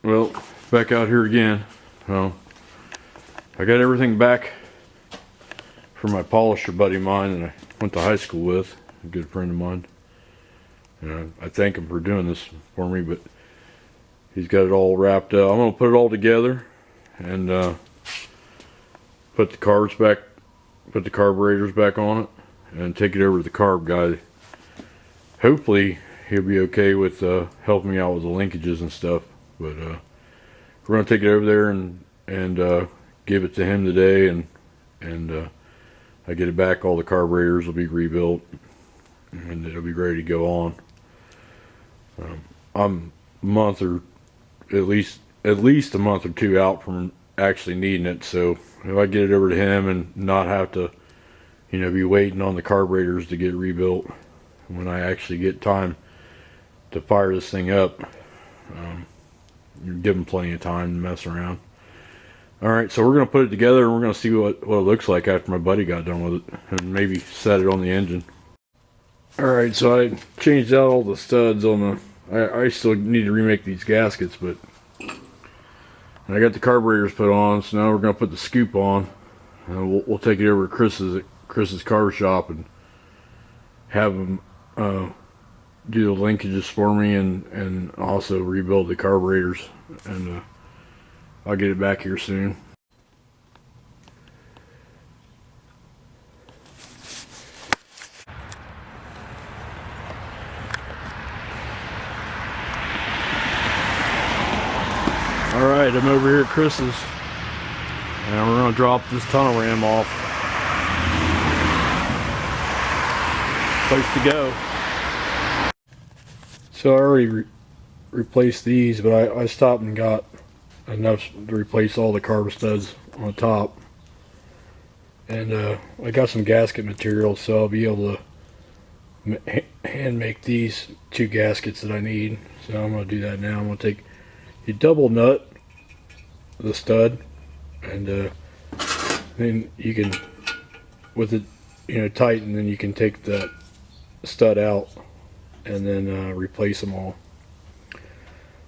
Well, back out here again. Well, I got everything back from my polisher buddy of mine that I went to high school with, a good friend of mine. And I thank him for doing this for me, but he's got it all wrapped up. I'm going to put it all together and put the carbs back, put the carburetors back on it, and take it over to the carb guy. Hopefully he'll be okay with helping me out with the linkages and stuff. But we're going to take it over there and give it to him today, and I get it back, all the carburetors will be rebuilt and it'll be ready to go on. I'm a month or at least a month or two out from actually needing it, so if I get it over to him and not have to, you know, be waiting on the carburetors to get rebuilt when I actually get time to fire this thing up, give him plenty of time to mess around. Alright, so we're going to put it together and we're going to see what it looks like after my buddy got done with it, and maybe set it on the engine. Alright, so I changed out all the studs on the, I still need to remake these gaskets, but I got the carburetors put on, so now we're going to put the scoop on, and we'll take it over to Chris's car shop and have him do the linkages for me, and also rebuild the carburetors, and I'll get it back here soon. Alright, I'm over here at Chris's, and we're going to drop this tunnel ram off. Place to go. So I already replaced these, but I stopped and got enough to replace all the carb studs on the top. And I got some gasket material, so I'll be able to hand make these two gaskets that I need. So I'm going to do that now. I'm going to take a double nut the stud, and then you can, with it, you know, tighten, then you can take that stud out and then replace them all.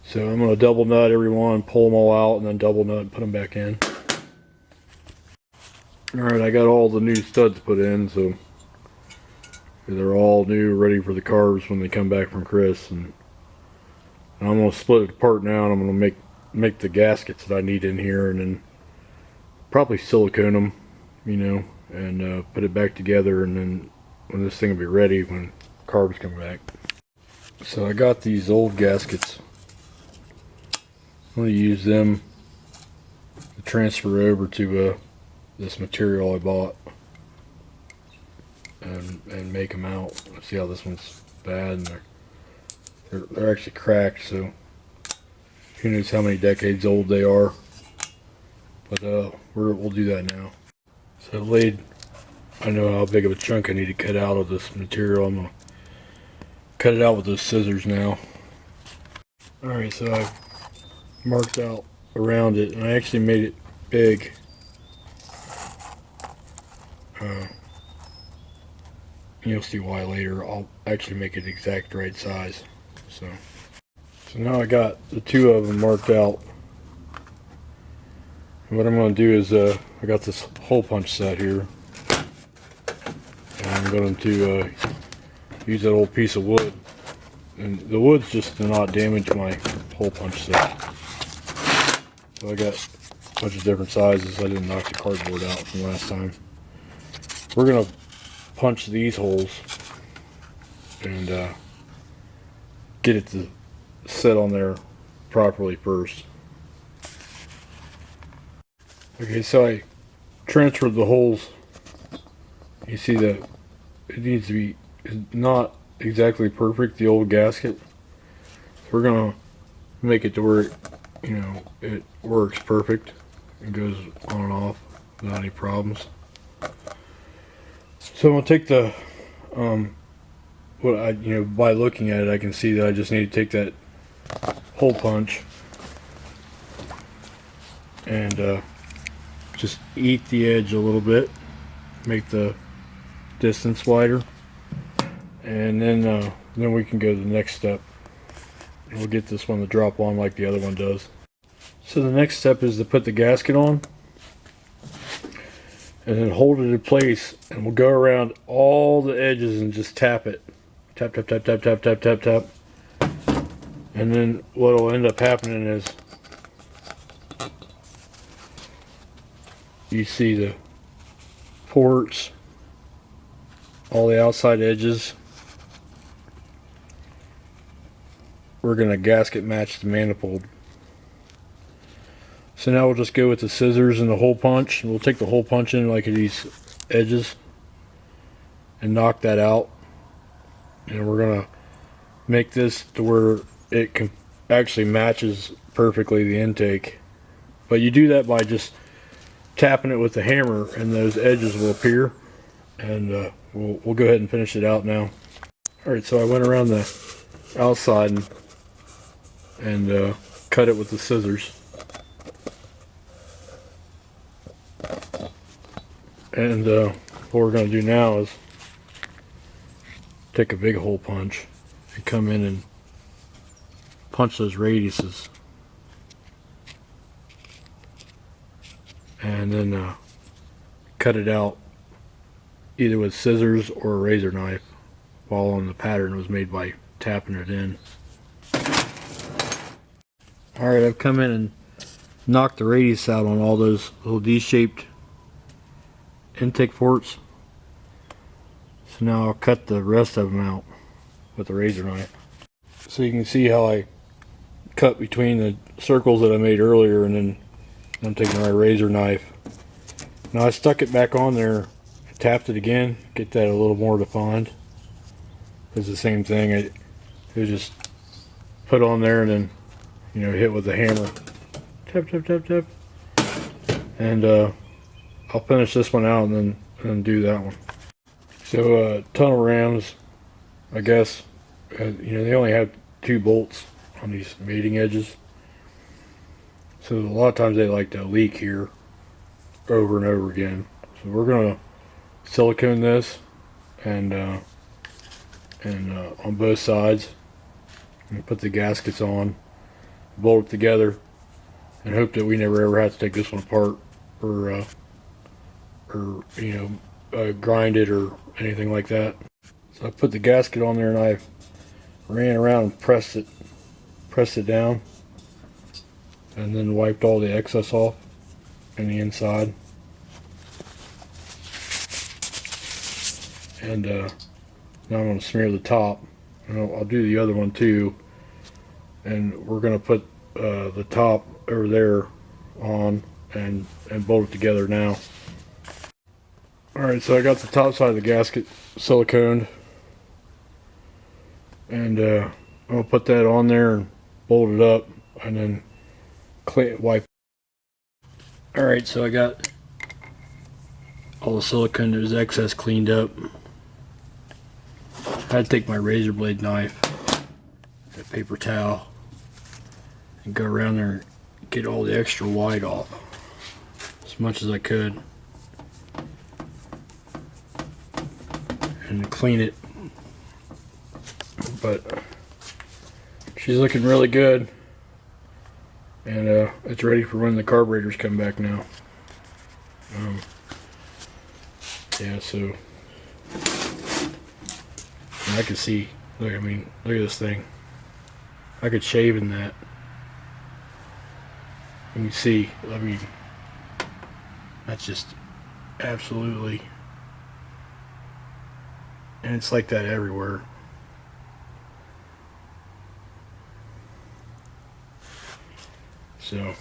So I'm going to double nut every one, pull them all out, and then double nut and put them back in. Alright, I got all the new studs put in, so they're all new, ready for the carbs when they come back from Chris. And I'm going to split it apart now, and I'm going to make the gaskets that I need in here, and then probably silicone them, you know, and put it back together, and then when this thing will be ready when carbs come back. So I got these old gaskets. I'm going to use them to transfer over to this material I bought and make them out. Let's see how this one's bad, and they're actually cracked, so who knows how many decades old they are. But we'll do that now. So I've laid, I know how big of a chunk I need to cut out of this material. I'm going to cut it out with those scissors now. Alright, so I've marked out around it, and I actually made it big. You'll see why later. I'll actually make it exact right size. So now I got the two of them marked out. And what I'm going to do is I got this hole punch set here, and I'm going to use that old piece of wood, and the wood's just to not damage my hole punch set. So I got a bunch of different sizes. I didn't knock the cardboard out from last time. We're going to punch these holes and get it to set on there properly first. Okay, so I transferred the holes. You see that it needs to be not exactly perfect, the old gasket. So we're gonna make it to where it, you know, it works perfect. It goes on and off without any problems. So I'm gonna take the what I, you know, by looking at it, I can see that I just need to take that hole punch and just eat the edge a little bit, make the distance wider, and then we can go to the next step. We'll get this one to drop on like the other one does. So the next step is to put the gasket on and then hold it in place, and we'll go around all the edges and just tap it. Tap, tap, tap, tap, tap, tap, tap, tap. And then what will end up happening is you see the ports, all the outside edges. We're going to gasket match the manifold. So now we'll just go with the scissors and the hole punch. We'll take the hole punch in like these edges and knock that out. And we're going to make this to where it can actually matches perfectly the intake. But you do that by just tapping it with the hammer, and those edges will appear. And we'll go ahead and finish it out now. Alright, so I went around the outside and cut it with the scissors. And what we're going to do now is take a big hole punch and come in and punch those radiuses. And then cut it out either with scissors or a razor knife, following the pattern was made by tapping it in. Alright, I've come in and knocked the radius out on all those little D-shaped intake ports. So now I'll cut the rest of them out with a razor knife. So you can see how I cut between the circles that I made earlier, and then I'm taking my razor knife. Now I stuck it back on there, tapped it again, get that a little more defined. It's the same thing. It was just put on there and then, you know, hit with the hammer. Tap, tap, tap, tap. And I'll finish this one out and then do that one. So tunnel rams, I guess, you know, they only have 2 bolts on these mating edges. So a lot of times they like to leak here over and over again. So we're going to silicone this and on both sides, and put the gaskets on, bolt it together, and hope that we never ever have to take this one apart or you know, grind it or anything like that. So I put the gasket on there and I ran around and pressed it down, and then wiped all the excess off in the inside. And now I'm going to smear the top, and I'll do the other one too, and we're going to put the top over there on and bolt it together now. Alright, so I got the top side of the gasket siliconed, and I'll put that on there and bolt it up and then wipe. Alright, so I got all the silicone that was excess cleaned up. I had to take my razor blade knife, a paper towel, and go around there and get all the extra white off as much as I could and clean it. But she's looking really good, and it's ready for when the carburetors come back now. Yeah, so I can see, look, I mean, look at this thing. I could shave in that. You can see, I mean, that's just absolutely, and it's like that everywhere. So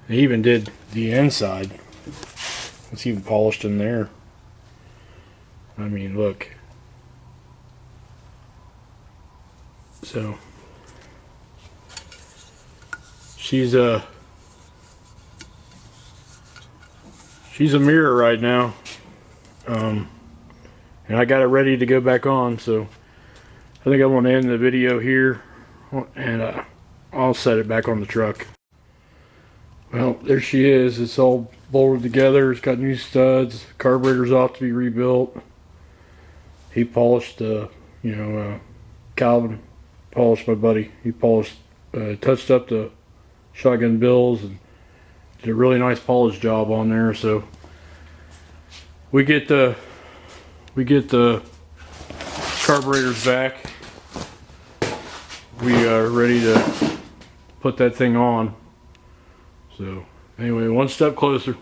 they even did the inside. It's even polished in there. I mean, look. So she's a mirror right now, and I got it ready to go back on. So I think I want to end the video here, and I'll set it back on the truck. Well, there she is. It's all bolted together. It's got new studs. Carburetor's off to be rebuilt. He polished, Calvin polished, my buddy. He polished touched up the shotgun bills and did a really nice polish job on there. So we get the carburetors back. We are ready to put that thing on. So anyway, one step closer.